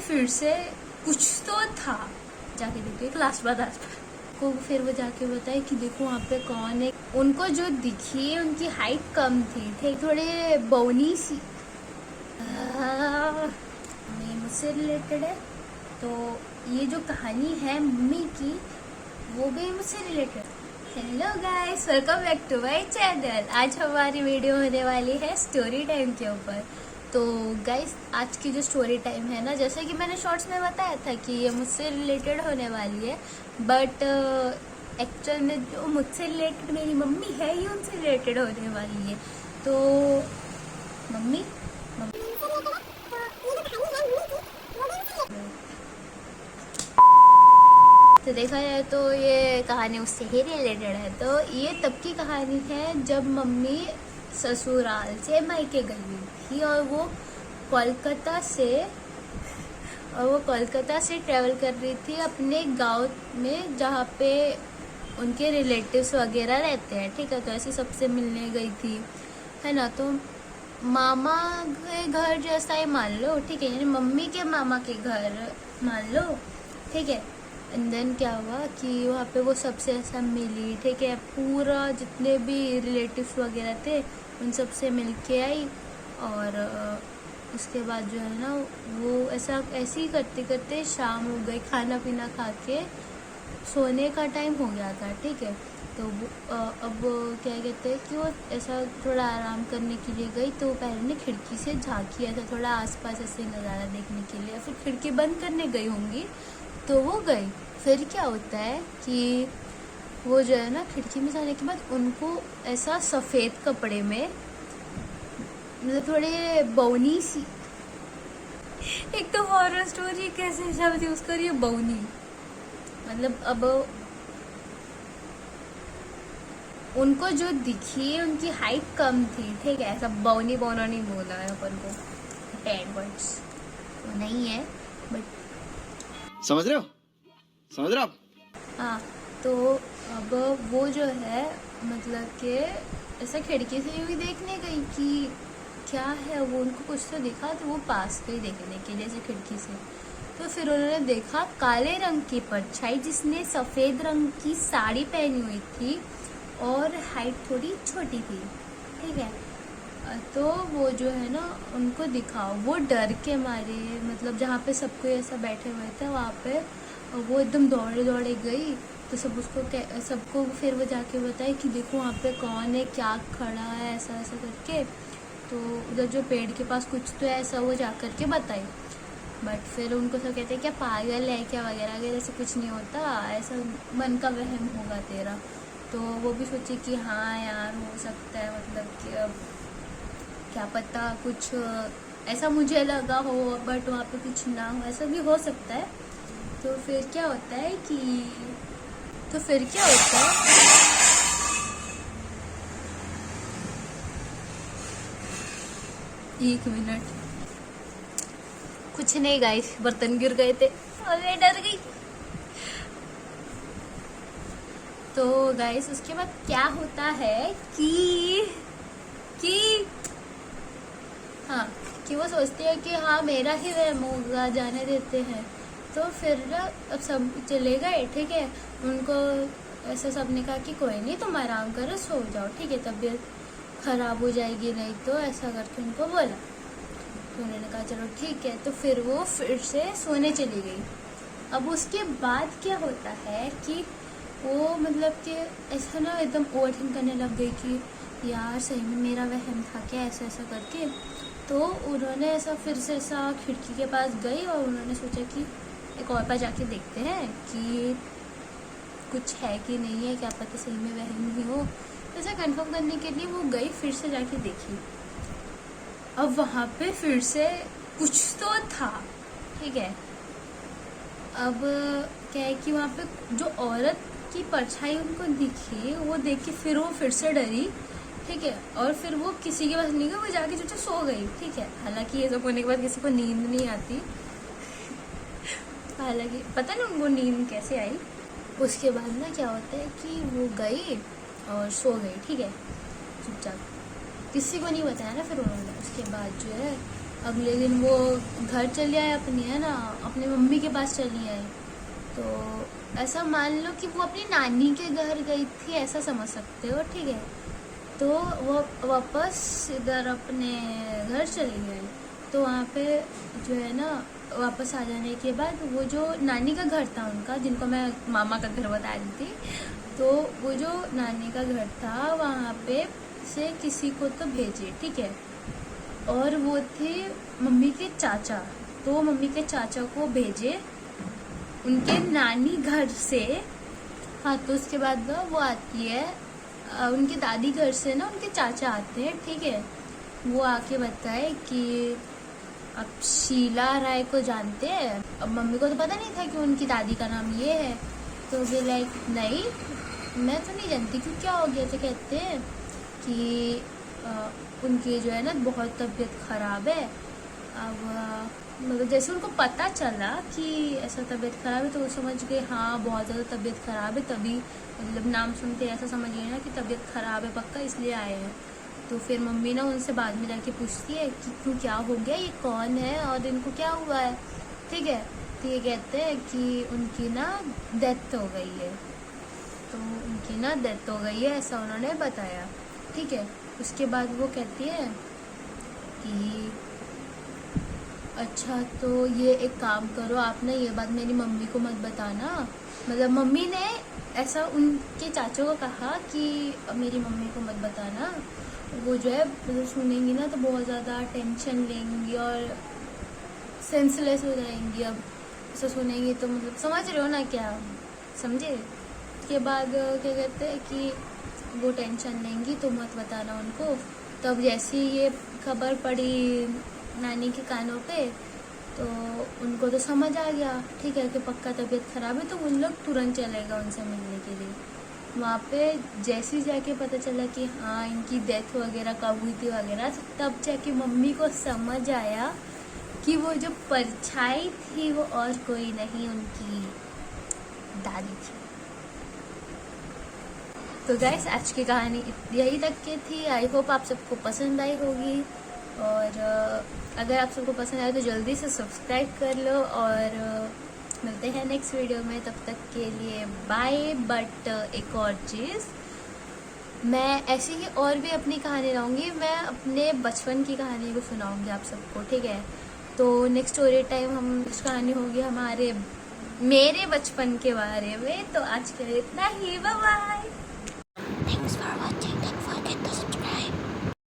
फिर से कुछ तो था, जाके देखो क्लास बाद को फिर वो जाके बताए कि देखो वहाँ पे कौन है। उनको जो दिखी उनकी हाइट कम थी थोड़े बौनी सी। मुझसे रिलेटेड है, तो ये जो कहानी है मम्मी की वो भी मुझसे related. Hello guys, welcome back to my channel. आज हमारी वीडियो होने वाली है स्टोरी टाइम के ऊपर। तो गाइस, आज की जो स्टोरी टाइम है ना, जैसे कि मैंने शॉर्ट्स में बताया था कि ये मुझसे रिलेटेड होने वाली है, बट एक्चुअल में जो मुझसे रिलेटेड मेरी मम्मी है ये उनसे रिलेटेड होने वाली है। तो मम्मी तो देखा जाए तो ये कहानी उससे ही रिलेटेड है। तो ये तब की कहानी है जब मम्मी ससुराल से मायके गई हुई थी और वो कोलकाता से ट्रैवल कर रही थी अपने गांव में, जहाँ पे उनके रिलेटिव्स वगैरह रहते हैं। ठीक है, तो ऐसे सबसे मिलने गई थी, है ना। तो मामा के घर जैसा ही मान लो, ठीक है, यानी मम्मी के मामा के घर मान लो, ठीक है। एंड देन क्या हुआ कि वहाँ पे वो सबसे ऐसा मिली, ठीक है, पूरा जितने भी रिलेटिव्स वगैरह थे उन सबसे मिल के आई। और उसके बाद जो है ना, वो ऐसे ही करते करते शाम हो गई, खाना पीना खा के सोने का टाइम हो गया था, ठीक है। तो अब क्या कहते हैं कि वो ऐसा थोड़ा आराम करने के लिए गई, तो पहले ने खिड़की से झांकी, ऐसा थोड़ा आसपास ऐसे नज़ारा देखने के लिए, फिर खिड़की बंद करने गई होंगी। तो वो गई, फिर क्या होता है कि वो जो है ना, खिड़की में जाने के बाद उनको ऐसा सफ़ेद कपड़े में, मतलब थोड़े बौनी सी, एक तो हॉरर स्टोरी कैसे शब्द यूज़ करिए, बौनी, मतलब अब उनको जो दिखी उनकी हाइट कम थी, ठीक है, ऐसा बौनी बौना नहीं बोला है अपन को, 10 वर्ड्स वो नहीं है, बट समझ रहे हो आप? हाँ। तो अब वो जो है, मतलब कि ऐसा खिड़की से भी देखने गई कि क्या है, वो उनको कुछ तो दिखा, तो वो पास गई देखने के लिए ऐसे खिड़की से। तो फिर उन्होंने देखा काले रंग की परछाई जिसने सफ़ेद रंग की साड़ी पहनी हुई थी और हाइट थोड़ी छोटी थी, ठीक है। तो वो जो है ना, उनको दिखा, वो डर के मारे, मतलब जहाँ पे सब कोई ऐसा बैठे हुए थे वहाँ पे वो एकदम दौड़े दौड़े गई। तो सबको फिर वो जाके बताए कि देखो वहाँ पे कौन है, क्या खड़ा है, ऐसा ऐसा करके। तो उधर जो पेड़ के पास कुछ तो ऐसा वो जा करके बताई, बट फिर उनको सब कहते हैं क्या पागल है क्या वगैरह वगैरह, ऐसे कुछ नहीं होता, ऐसा मन का वहम होगा तेरा। तो वो भी सोचे कि हाँ यार हो सकता है, मतलब कि अब क्या पता कुछ ऐसा मुझे लगा हो, बट वहाँ पे कुछ ना हो, ऐसा भी हो सकता है। तो फिर क्या होता है एक मिनट, कुछ नहीं गाइस, बर्तन गिर गए थे और मैं डर गई। तो गाइस उसके बाद क्या होता है कि हाँ, कि वो सोचते हैं कि हाँ मेरा ही वहम होगा, जाने देते हैं। तो फिर ना अब सब चले गए, ठीक है, उनको ऐसा सबने कहा कि कोई नहीं, तुम आराम करो, सो जाओ, ठीक है, तबीयत खराब हो जाएगी नहीं तो, ऐसा करके उनको बोला। तो उन्होंने कहा चलो ठीक है। तो फिर वो फिर से सोने चली गई। अब उसके बाद क्या होता है कि वो, मतलब कि ऐसा ना एकदम ओवरथिंक करने लग गई कि यार सही में मेरा वहम था क्या, ऐसा ऐसा करके। तो उन्होंने ऐसा फिर से ऐसा खिड़की के पास गई और उन्होंने सोचा कि एक और बार जाके देखते हैं कि कुछ है कि नहीं है, क्या पता सही में वहम ही हो। तो ऐसा कंफर्म करने के लिए वो गई, फिर से जाके देखी। अब वहाँ पे फिर से कुछ तो था, ठीक है। अब क्या है कि वहाँ पे जो औरत की परछाई उनको दिखी, वो देख के फिर वो फिर से डरी, ठीक है। और फिर वो किसी के पास नहीं गई, वो जाके चुपचाप सो गई, ठीक है। हालांकि ये सब होने के बाद किसी को नींद नहीं आती, हालांकि पता नहीं उनको नींद कैसे आई। उसके बाद ना क्या होता है कि वो गई और सो गई, ठीक है, चुपचाप, किसी को नहीं बताया ना फिर उन्होंने। उसके बाद जो है अगले दिन वो घर चली आए अपनी, है ना, अपनी मम्मी के पास चली आई। तो ऐसा मान लो कि वो अपनी नानी के घर गई थी, ऐसा समझ सकते हो, ठीक है। तो वो वापस इधर अपने घर चली गई। तो वहाँ पे जो है ना, वापस आ जाने के बाद वो जो नानी का घर था उनका, जिनको मैं मामा का घर बता रही थी, तो वो जो नानी का घर था वहाँ पे से किसी को तो भेजे, ठीक है। और वो थे मम्मी के चाचा, तो मम्मी के चाचा को भेजे उनके नानी घर से। हाँ, तो उसके बाद वो आती है उनकी दादी घर से ना, उनके चाचा आते हैं, ठीक है। वो आके बताए कि अब शीला राय को जानते हैं। अब मम्मी को तो पता नहीं था कि उनकी दादी का नाम ये है। तो वे लाइक नहीं, मैं तो नहीं जानती, क्यों क्या हो गया। तो कहते हैं कि उनकी जो है ना बहुत तबीयत ख़राब है। अब मतलब जैसे उनको पता चला कि ऐसा तबीयत ख़राब है तो वो समझ गए हाँ बहुत ज़्यादा तबीयत ख़राब है, तभी मतलब नाम सुनते ऐसा समझ गए ना कि तबीयत ख़राब है पक्का, इसलिए आए हैं। तो फिर मम्मी ना उनसे बाद में जाके पूछती है कि क्यों, क्या हो गया, ये कौन है और इनको क्या हुआ है, ठीक है। तो ये कहते हैं कि उनकी ना डेथ हो गई है, तो उनकी ना डेथ हो गई है, ऐसा उन्होंने बताया, ठीक है। उसके बाद वो कहती है कि अच्छा तो ये एक काम करो, आप ना ये बात मेरी मम्मी को मत बताना। मतलब मम्मी ने ऐसा उनके चाचों को कहा कि मेरी मम्मी को मत बताना, वो जो है मतलब सुनेंगी ना तो बहुत ज़्यादा टेंशन लेंगी और सेंसलेस हो जाएंगी। अब ऐसा सुनेंगी तो मतलब समझ रहे हो ना, क्या समझे। के बाद क्या कहते हैं कि वो टेंशन लेंगी तो मत बताना उनको। तब जैसे ही ये खबर पड़ी नानी के कानों पे तो उनको तो समझ आ गया, ठीक है, कि पक्का तबीयत ख़राब है। तो उन लोग तुरंत चलेगा उनसे मिलने के लिए। वहाँ पे जैसे ही जाके पता चला कि हाँ इनकी डेथ वगैरह कब हुई थी वगैरह, तब जाके मम्मी को समझ आया कि वो जो परछाई थी वो और कोई नहीं, उनकी दादी थी। तो गाइस आज की कहानी यही तक की थी। आई होप आप सबको पसंद आई होगी, और अगर आप सबको पसंद आए तो जल्दी से सब्सक्राइब कर लो, और मिलते हैं नेक्स्ट वीडियो में। तब तक के लिए बाय। बट एक और चीज़, मैं ऐसी ही और भी अपनी कहानी लाऊंगी, मैं अपने बचपन की कहानी भी सुनाऊंगी आप सबको, ठीक है। तो नेक्स्ट स्टोरी टाइम हम नेक्स्ट कहानी होगी मेरे बचपन के बारे में। तो आज के लिए इतना ही, बाय बाय।